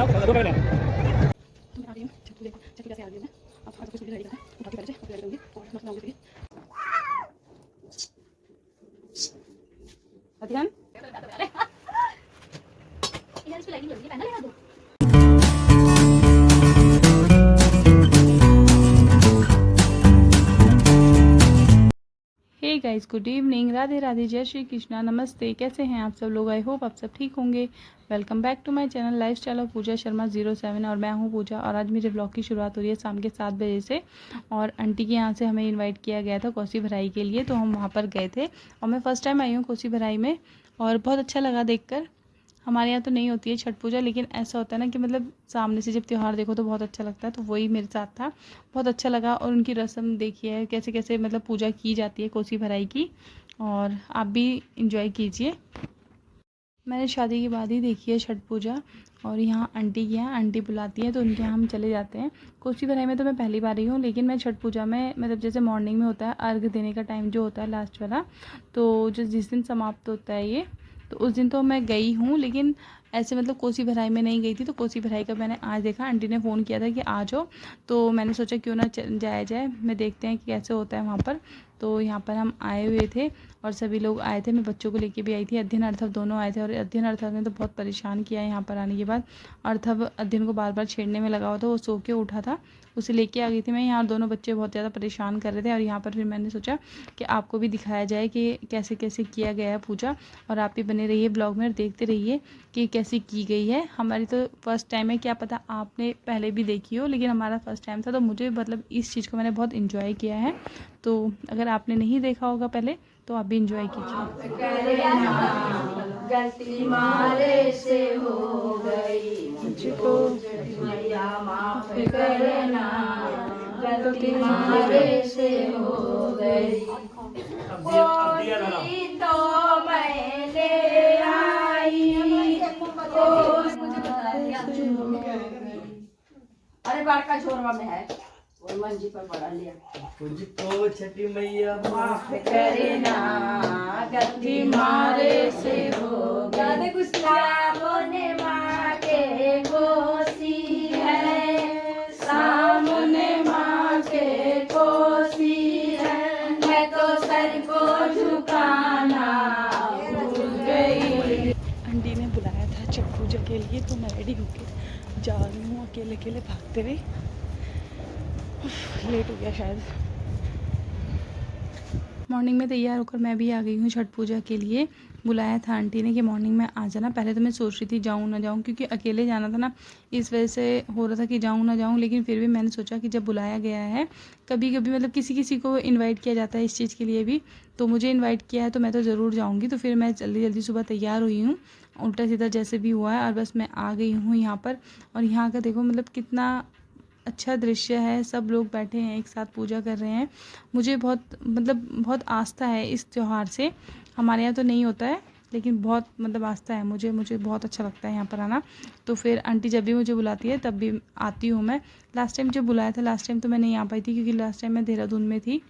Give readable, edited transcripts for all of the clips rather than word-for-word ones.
हे guys, good evening, Radhe Radhe, जय श्री कृष्णा, नमस्ते। कैसे हैं आप सब लोग? आई होप आप सब ठीक होंगे। Welcome back to my channel lifestyle of Pooja Sharma 07 और मैं हूं पूजा। और आज मेरे ब्लॉग की शुरुआत हो रही है शाम के 7 बजे से। और आंटी के यहाँ से हमें इनवाइट किया गया था कोसी भराई के लिए, तो हम वहाँ पर गए थे। और मैं फ़र्स्ट टाइम आई हूँ कोसी भराई में और बहुत अच्छा लगा देखकर। हमारे यहाँ तो नहीं होती है छठ पूजा, लेकिन ऐसा होता है ना कि मतलब सामने से जब त्यौहार देखो तो बहुत अच्छा लगता है। तो वही मेरे साथ था, बहुत अच्छा लगा। और उनकी रस्म देखिए है कैसे कैसे मतलब पूजा की जाती है कोसी भराई की, और आप भी इंजॉय कीजिए। मैंने शादी के बाद ही देखी है छठ पूजा। और यहाँ आंटी के यहाँ आंटी बुलाती है तो उनके यहाँ हम चले जाते हैं। कोसी भराई में तो मैं पहली बार ही हूँ, लेकिन मैं छठ पूजा में मतलब जैसे मॉर्निंग में होता है अर्घ देने का टाइम जो होता है लास्ट वाला, तो जिस दिन समाप्त होता है ये, तो उस दिन तो मैं गई हूँ। लेकिन ऐसे मतलब कोसी भराई में नहीं गई थी। तो कोसी भराई का मैंने आज देखा, आंटी ने फ़ोन किया था कि आ जाओ, तो मैंने सोचा क्यों ना जाया जाए, मैं देखते हैं कि कैसे होता है वहाँ पर। तो यहाँ पर हम आए हुए थे और सभी लोग आए थे। मैं बच्चों को लेके भी आई थी, अध्ययन अर्थव दोनों आए थे। और अध्ययन अर्थव ने तो बहुत परेशान किया यहाँ पर आने के बाद। अर्थव अध्ययन को बार बार छेड़ने में लगा हुआ था, वो सो के उठा था, उसे लेके आ गई थी मैं यहाँ। दोनों बच्चे बहुत ज़्यादा परेशान कर रहे थे। और यहाँ पर फिर मैंने सोचा कि आपको भी दिखाया जाए कि कैसे कैसे किया गया है पूजा। और आप भी बने रहिए ब्लॉग में और देखते रहिए कि कैसी की गई है। हमारी तो फर्स्ट टाइम है, क्या पता आपने पहले भी देखी हो, लेकिन हमारा फर्स्ट टाइम था। तो मुझे मतलब इस चीज़ को मैंने बहुत इन्जॉय किया है। तो अगर आपने नहीं देखा होगा पहले तो आप भी इंजॉय कीजिए। गलती मारे से हो गई, मुझको मैया माफ करना, गलती मारे से हो गई। कोसी तो मैं ले आई, अरे बड़का छोरवा में है, वो मंजी पर पड़ा लिया। मुझको छठी मैया माफ करना, गलती मारे से हो गई। सामने माँ के कोसी है, सामने माँ के कोसी है, मैं तो सर को झुकाना भूल गई। आंटी ने बुलाया था छठ पूजा के लिए, तो मैं रेडी होके जा रही हूँ अकेले अकेले भागते हुए। लेट हो गया शायद। मॉर्निंग में तैयार होकर मैं भी आ गई हूँ छठ पूजा के लिए। बुलाया था आंटी ने कि मॉर्निंग में आ जाना। पहले तो मैं सोच रही थी जाऊँ ना जाऊँ, क्योंकि अकेले जाना था ना, इस वजह से हो रहा था कि जाऊँ ना जाऊँ। लेकिन फिर भी मैंने सोचा कि जब बुलाया गया है, कभी कभी मतलब किसी किसी को इनवाइट किया जाता है इस चीज़ के लिए भी, तो मुझे इन्वाइट किया है तो मैं तो ज़रूर जाऊँगी। तो फिर मैं जल्दी जल्दी सुबह तैयार हुई हूँ, उल्टा सीधा जैसे भी हुआ है, और बस मैं आ गई हूँ यहाँ पर। और यहाँ का देखो मतलब कितना अच्छा दृश्य है, सब लोग बैठे हैं एक साथ पूजा कर रहे हैं। मुझे बहुत मतलब बहुत आस्था है इस त्यौहार से। हमारे यहाँ तो नहीं होता है, लेकिन बहुत मतलब आस्था है मुझे। मुझे बहुत अच्छा लगता है यहाँ पर आना। तो फिर आंटी जब भी मुझे बुलाती है तब भी आती हूँ मैं। लास्ट टाइम जब बुलाया था, लास्ट टाइम तो मैं नहीं आ पाई थी, क्योंकि लास्ट टाइम मैं देहरादून में थी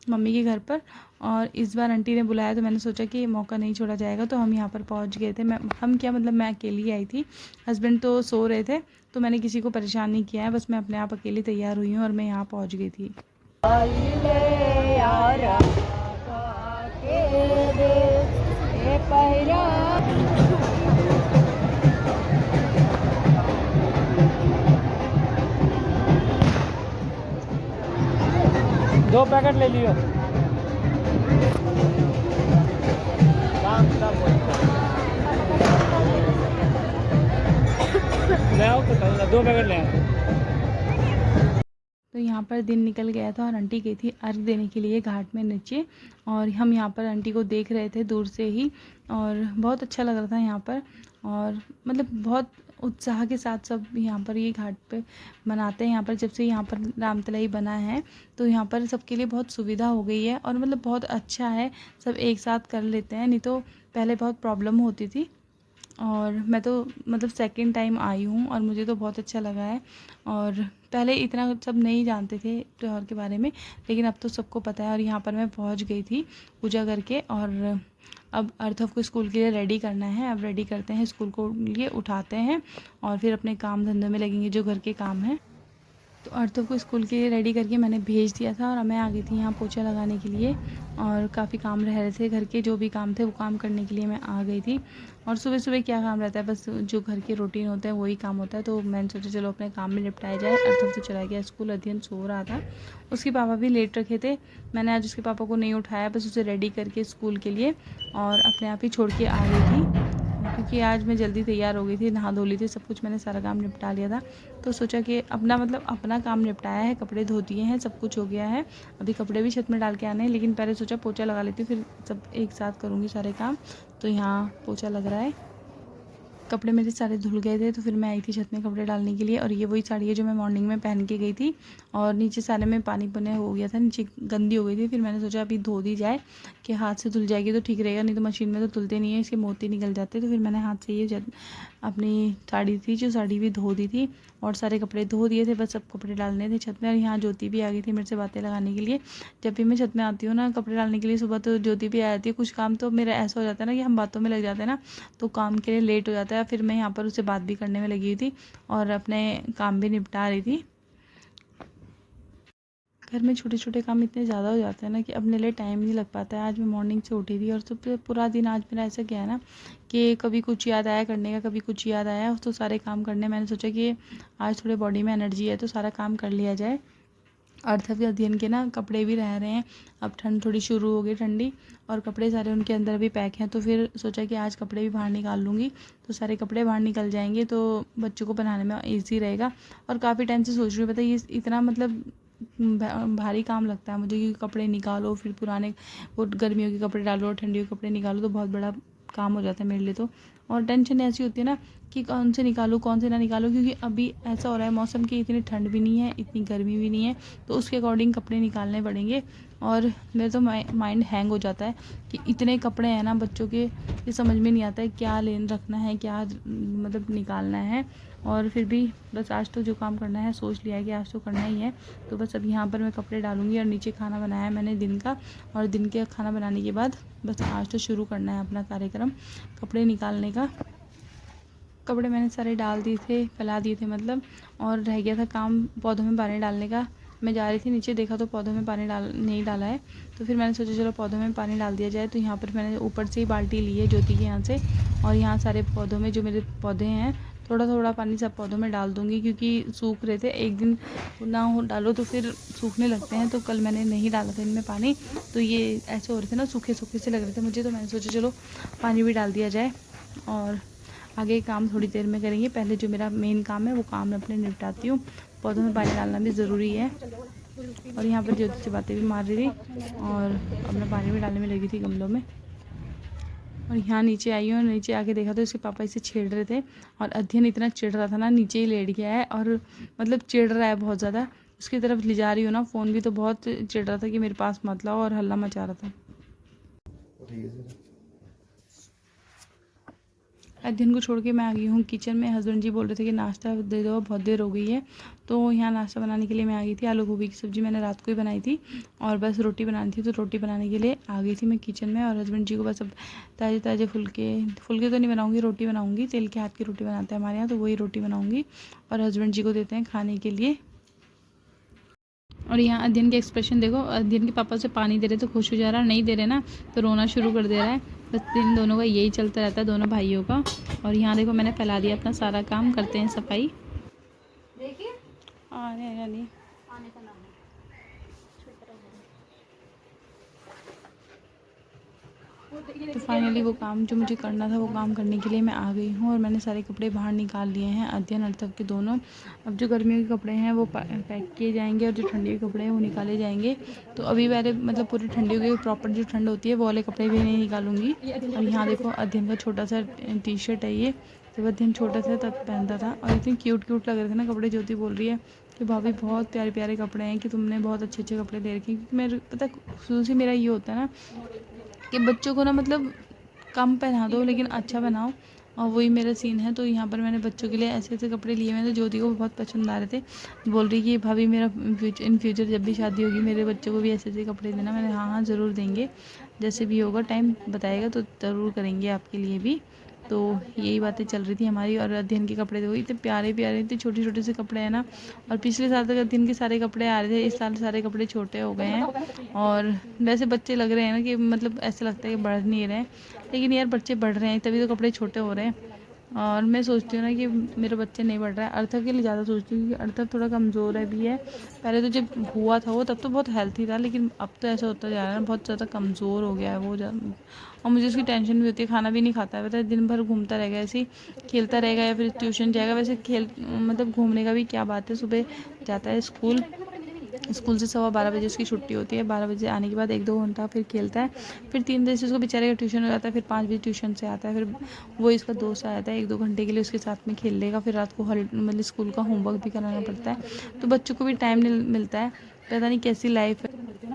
मम्मी के घर पर। और इस बार आंटी ने बुलाया तो मैंने सोचा कि मौका नहीं छोड़ा जाएगा, तो हम यहाँ पर पहुँच गए थे। हम क्या मतलब मैं अकेली आई थी, हस्बैंड तो सो रहे थे, तो मैंने किसी को परेशान नहीं किया है। बस मैं अपने आप अकेली तैयार हुई हूँ और मैं यहाँ पहुँच गई थी। दो पैकेट ले लियो। ले आओ तो 2 पैकेट ले आओ। तो यहाँ पर दिन निकल गया था और आंटी गई थी अर्घ देने के लिए घाट में नीचे। और हम यहाँ पर आंटी को देख रहे थे दूर से ही, और बहुत अच्छा लग रहा था यहाँ पर। और मतलब बहुत उत्साह के साथ सब यहाँ पर ये घाट पे मनाते हैं। यहाँ पर जब से यहाँ पर रामतलाई बना है, तो यहाँ पर सबके लिए बहुत सुविधा हो गई है, और मतलब बहुत अच्छा है, सब एक साथ कर लेते हैं। नहीं तो पहले बहुत प्रॉब्लम होती थी। और मैं तो मतलब सेकंड टाइम आई हूँ और मुझे तो बहुत अच्छा लगा है। और पहले इतना सब नहीं जानते थे त्यौहार के बारे में, लेकिन अब तो सबको पता है। और यहाँ पर मैं पहुँच गई थी पूजा करके, और अब अर्थव को स्कूल के लिए रेडी करना है। अब रेडी करते हैं, स्कूल को लिए उठाते हैं और फिर अपने काम धंधों में लगेंगे जो घर के काम हैं। तो अर्थव को स्कूल के लिए रेडी करके मैंने भेज दिया था और मैं आ गई थी यहाँ पोछा लगाने के लिए। और काफ़ी काम रह रहे थे घर के, जो भी काम थे वो काम करने के लिए मैं आ गई थी। और सुबह सुबह क्या काम रहता है, बस जो घर के रूटीन होते हैं वही काम होता है। तो मैंने सोचा चलो अपने काम में निपटाया जाए। अर्थव तो चला गया स्कूल, अध्ययन सो रहा था। उसके पापा भी लेट रखे थे, मैंने आज उसके पापा को नहीं उठाया, बस उसे रेडी करके स्कूल के लिए और अपने आप ही छोड़ के आ गई थी। क्योंकि आज मैं जल्दी तैयार हो गई थी, नहा धो ली थी, सब कुछ मैंने सारा काम निपटा लिया था। तो सोचा कि अपना काम निपटाया है, कपड़े धो दिए हैं, सब कुछ हो गया है। अभी कपड़े भी छत में डाल के आने हैं, लेकिन पहले सोचा पोछा लगा लेती हूँ, फिर सब एक साथ करूँगी सारे काम। तो यहाँ पोछा लग रहा है। कपड़े मेरे सारे धुल गए थे, तो फिर मैं आई थी छत में कपड़े डालने के लिए। और ये वही साड़ी है जो मैं मॉर्निंग में पहन के गई थी और नीचे सारे में पानी पुने हो गया था, नीचे गंदी हो गई थी। फिर मैंने सोचा अभी धो दी जाए कि हाथ से धुल जाएगी तो ठीक रहेगा, नहीं तो मशीन में तो धुलते नहीं है, इसके मोती निकल जाते। तो फिर मैंने हाथ से ये अपनी साड़ी थी, जो साड़ी भी धो दी थी और सारे कपड़े धो दिए थे, बस सब कपड़े डालने थे छत में। और यहाँ ज्योति भी आ गई थी मेरे से बातें लगाने के लिए। जब भी मैं छत में आती हूँ ना कपड़े डालने के लिए सुबह, तो ज्योति भी आ जाती है। कुछ काम तो मेरा ऐसा हो जाता है ना कि हम बातों में लग जाते हैं ना, तो काम के लिए लेट हो जाता है। फिर मैं यहाँ पर उससे बात भी करने में लगी हुई थी और अपने काम भी निपटा रही थी। घर में छोटे छोटे काम इतने ज़्यादा हो जाते हैं ना कि अपने लिए टाइम नहीं लग पाता है। आज मैं मॉर्निंग से उठी थी और तो पूरा दिन आज मेरा ऐसा गया है ना कि कभी कुछ याद आया करने का, कभी कुछ याद आया, तो सारे काम करने। मैंने सोचा कि आज थोड़े बॉडी में एनर्जी है तो सारा काम कर लिया जाए। अर्थव के अध्ययन के ना कपड़े भी रह रहे हैं, अब ठंड थोड़ी शुरू हो गई ठंडी, और कपड़े सारे उनके अंदर भी पैक हैं। तो फिर सोचा कि आज कपड़े भी बाहर निकाल लूँगी, तो सारे कपड़े बाहर निकल जाएंगे तो बच्चों को बनाने में ईजी रहेगा। और काफ़ी टाइम से सोच रही हूँ, पता ये इतना मतलब भारी काम लगता है मुझे, क्योंकि कपड़े निकालो, फिर पुराने वो गर्मियों के कपड़े डालो, ठंडियों के कपड़े निकालो, तो बहुत बड़ा काम हो जाता है मेरे लिए। तो और टेंशन ऐसी होती है ना कि कौन से निकालूँ कौन से ना निकालूँ, क्योंकि अभी ऐसा हो रहा है मौसम की इतनी ठंड भी नहीं है, इतनी गर्मी भी नहीं है, तो उसके अकॉर्डिंग कपड़े निकालने पड़ेंगे। और मेरा तो माइंड हैंग हो जाता है कि इतने कपड़े हैं ना बच्चों के, ये समझ में नहीं आता है क्या लेन रखना है, क्या मतलब निकालना है। और फिर भी बस आज तो जो काम करना है सोच लिया है कि आज तो करना ही है। तो बस अब यहाँ पर मैं कपड़े डालूँगी और नीचे खाना बनाया है मैंने दिन का, और दिन के खाना बनाने के बाद बस आज तो शुरू करना है अपना कार्यक्रम कपड़े निकालने का। कपड़े मैंने सारे डाल दिए थे, फैला दिए थे मतलब, और रह गया था काम पौधों में पानी डालने का। मैं जा रही थी नीचे, देखा तो पौधों में पानी नहीं डाला है, तो फिर मैंने सोचा चलो पौधों में पानी डाल दिया जाए। तो यहाँ पर मैंने ऊपर से ही बाल्टी ली है ज्योति के यहाँ से, और यहाँ सारे पौधों में जो मेरे पौधे हैं थोड़ा थोड़ा पानी सब पौधों में डाल दूँगी, क्योंकि सूख रहे थे। एक दिन ना हो डालो तो फिर सूखने लगते हैं, तो कल मैंने नहीं डाला था इनमें पानी, तो ये ऐसे हो रहे थे ना, सूखे सूखे से लग रहे थे मुझे। तो मैंने सोचा चलो पानी भी डाल दिया जाए और आगे काम थोड़ी देर में करेंगे। पहले जो मेरा मेन काम है वो काम मैं अपने निपटाती हूँ। पौधों में पानी डालना भी ज़रूरी है। और यहाँ पर ज्योति से बातें भी मार रही थी और अपना पानी भी डालने में लगी थी गमलों में। और यहाँ नीचे आई हूँ, नीचे आके देखा तो इसके पापा इसे छेड़ रहे थे, और अध्ययन इतना चिढ़ रहा था ना, नीचे ही लेट गया है और मतलब चिढ़ रहा है बहुत ज़्यादा। उसकी तरफ ले जा रही हूँ ना फ़ोन भी, तो बहुत चिढ़ रहा था कि मेरे पास मत लाओ, और हल्ला मचा रहा था। अध्ययन को छोड़ के मैं आ गई हूँ किचन में। हस्बैंड जी बोल रहे थे कि नाश्ता दे दो, बहुत देर हो गई है। तो यहाँ नाश्ता बनाने के लिए मैं आ गई थी। आलू गोभी की सब्ज़ी मैंने रात को ही बनाई थी, और बस रोटी बनानी थी, तो रोटी बनाने के लिए आ गई थी मैं किचन में। और हस्बैंड जी को बस अब ताज़े ताज़े फुलके तो नहीं बनाऊँगी, रोटी बनाऊँगी। तेल के हाथ की रोटी बनाते हैं हमारे यहाँ, तो वही रोटी बनाऊँगी और हस्बैंड जी को देते हैं खाने के लिए। और यहाँ अध्ययन के एक्सप्रेशन देखो, अध्ययन के पापा से पानी दे रहे तो खुश हो जा रहा, नहीं दे रहे ना तो रोना शुरू कर दे रहा है। बस इन दोनों का यही चलता रहता है, दोनों भाइयों का। और यहाँ देखो मैंने फैला दिया अपना सारा काम, करते हैं सफाई। देखिए नहीं आने का नाम है। तो फाइनली वो काम जो मुझे करना था वो काम करने के लिए मैं आ गई हूँ, और मैंने सारे कपड़े बाहर निकाल लिए हैं, अध्ययन अर्थव के दोनों। अब जो गर्मियों के कपड़े हैं वो पैक किए जाएंगे, और जो ठंडी के कपड़े हैं वो निकाले जाएंगे। तो अभी मैंने मतलब पूरी ठंडियों के प्रॉपर जो ठंड होती है वो वाले कपड़े भी नहीं निकालूंगी। और यहाँ देखो अध्ययन का छोटा सा टी शर्ट है ये, जब अध्ययन छोटा था तब पहनता था, और इतने क्यूट लग रहे थे ना कपड़े। ज्योति बोल रही है कि भाभी बहुत प्यारे प्यारे कपड़े हैं, कि तुमने बहुत अच्छे अच्छे कपड़े दे रखे हैं। क्योंकि मेरे पता शुरू से मेरा ये होता है ना कि बच्चों को ना मतलब कम पहना दो लेकिन अच्छा बनाओ, और वही मेरा सीन है। तो यहाँ पर मैंने बच्चों के लिए ऐसे ऐसे कपड़े लिए हुए थे, ज्योति को बहुत पसंद आ रहे थे। बोल रही कि भाभी मेरा इन फ्यूचर जब भी शादी होगी मेरे बच्चों को भी ऐसे ऐसे कपड़े देना। मैंने हाँ हाँ ज़रूर देंगे, जैसे भी होगा टाइम बताएगा तो ज़रूर करेंगे आपके लिए भी। तो यही बातें चल रही थी हमारी। और अध्ययन के कपड़े देखो इतने प्यारे प्यारे, इतने छोटे छोटे से कपड़े हैं ना। और पिछले साल तक अध्ययन के सारे कपड़े आ रहे थे, इस साल सारे कपड़े छोटे हो गए हैं। और वैसे बच्चे लग रहे हैं ना कि मतलब ऐसा लगता है कि बढ़ नहीं रहे हैं, लेकिन यार बच्चे बढ़ रहे हैं तभी तो कपड़े छोटे हो रहे हैं। और मैं सोचती हूँ ना कि मेरे बच्चे नहीं बढ़ रहा है, अर्थव के लिए ज़्यादा सोचती हूँ क्योंकि अर्थव थोड़ा कमज़ोर है भी है। पहले तो जब हुआ था वो तब तो बहुत हेल्थी था, लेकिन अब तो ऐसा होता जा रहा है ना, बहुत ज़्यादा कमज़ोर हो गया है वो। और मुझे उसकी टेंशन भी होती है, खाना भी नहीं खाता है, पता है दिन भर घूमता रहेगा ऐसे ही, खेलता रहेगा या फिर ट्यूशन जाएगा। वैसे खेल मतलब घूमने का भी क्या बात है, सुबह जाता है स्कूल से 12:15 बजे उसकी छुट्टी होती है। 12 बजे आने के बाद 1-2 घंटा फिर खेलता है, फिर 3 बजे से उसको बेचारे का ट्यूशन हो जाता है, फिर 5 बजे ट्यूशन से आता है, फिर वो इसका दोस्त आ जाता है 1-2 घंटे के लिए उसके साथ में खेल लेगा। फिर रात को मतलब स्कूल का होमवर्क भी कराना पड़ता है, तो बच्चों को भी टाइम नहीं मिलता है। पता नहीं कैसी लाइफ है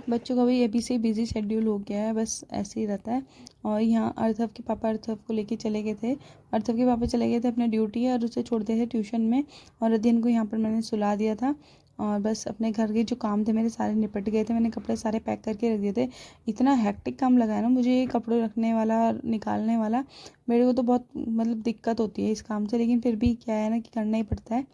बच्चों का भी, अभी से बिजी शेड्यूल हो गया है, बस ऐसे ही रहता है। और यहाँ अर्थव के पापा अर्थव को लेके चले गए थे, अर्थव के पापा चले गए थे अपने ड्यूटी और उसे छोड़ दिए थे ट्यूशन में। और अध्ययन को यहाँ पर मैंने सुला दिया था, और बस अपने घर के जो काम थे मेरे सारे निपट गए थे। मैंने कपड़े सारे पैक करके रख दिए थे। इतना हेक्टिक काम लगा है ना मुझे ये कपड़े रखने वाला और निकालने वाला, मेरे को तो बहुत मतलब दिक्कत होती है इस काम से, लेकिन फिर भी क्या है ना कि करना ही पड़ता है,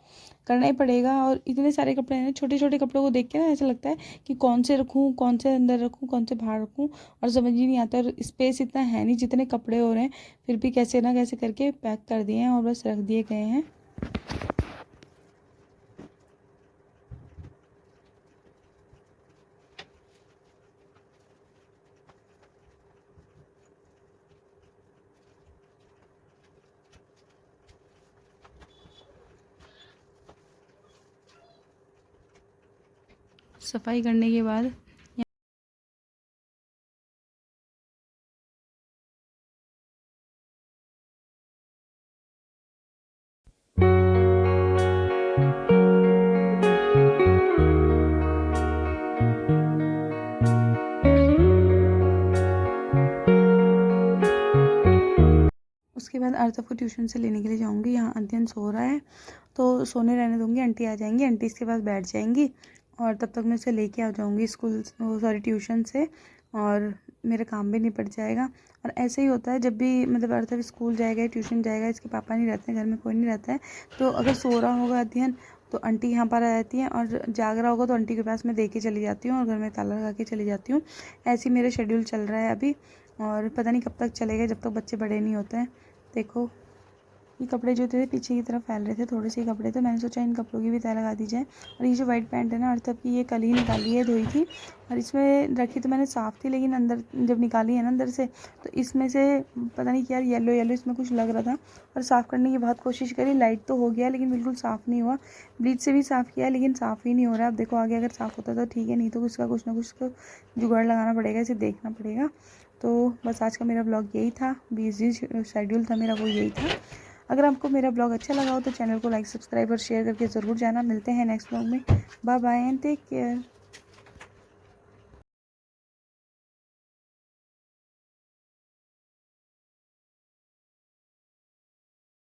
करना ही पड़ेगा। और इतने सारे कपड़े हैं, छोटे छोटे कपड़ों को देख के ना ऐसा लगता है कि कौन से रखूँ, कौन से अंदर रखूँ, कौन से बाहर रखूँ, और समझ ही नहीं आता। और स्पेस इतना है नहीं जितने कपड़े हो रहे हैं, फिर भी कैसे ना कैसे करके पैक कर दिए हैं और बस रख दिए गए हैं। सफाई करने के बाद उसके बाद अर्थव को ट्यूशन से लेने के लिए जाऊंगी। यहाँ अध्ययन सो रहा है तो सोने रहने दूंगी, आंटी आ जाएंगी, आंटी इसके पास बैठ जाएंगी और तब तक मैं उसे लेके आ जाऊंगी ट्यूशन से, और मेरा काम भी निपट जाएगा। और ऐसे ही होता है जब भी मतलब अर्थव स्कूल जाएगा, ट्यूशन जाएगा, इसके पापा नहीं रहते हैं घर में, कोई नहीं रहता है, तो अगर सो रहा होगा अध्ययन तो आंटी यहाँ पर आ जाती हैं, और जाग रहा होगा तो आंटी के पास मैं दे के चली जाती हूँ और घर में ताला लगा के चली जाती हूँ। ऐसे ही मेरा शेड्यूल चल रहा है अभी, और पता नहीं कब तक चलेगा, जब तक बच्चे बड़े नहीं होते हैं। देखो ये कपड़े जो थे पीछे की तरफ फैल रहे थे, थोड़े से कपड़े थे, मैंने सोचा इन कपड़ों की भी तय लगा दी जाए। और ये जो वाइट पैंट है ना अर्थव की, ये कल ही निकाली है, धोई थी, और इसमें रखी तो मैंने साफ़ थी, लेकिन अंदर जब निकाली है ना अंदर से, तो इसमें से पता नहीं क्या येलो येलो इसमें कुछ लग रहा था। और साफ़ करने की बहुत कोशिश करी, लाइट तो हो गया लेकिन बिल्कुल साफ़ नहीं हुआ। ब्लीच से भी साफ़ किया लेकिन साफ़ ही नहीं हो रहा है। अब देखो आगे अगर साफ़ होता तो ठीक है, नहीं तो उसका कुछ ना कुछ तो जुगाड़ लगाना पड़ेगा, इसे देखना पड़ेगा। तो बस आज का मेरा ब्लॉग यही था, बिजी शेड्यूल था मेरा, वो यही था। अगर आपको मेरा ब्लॉग अच्छा लगा हो तो चैनल को लाइक, सब्सक्राइब और शेयर करके ज़रूर जाना। मिलते हैं नेक्स्ट ब्लॉग में, bye bye and take care.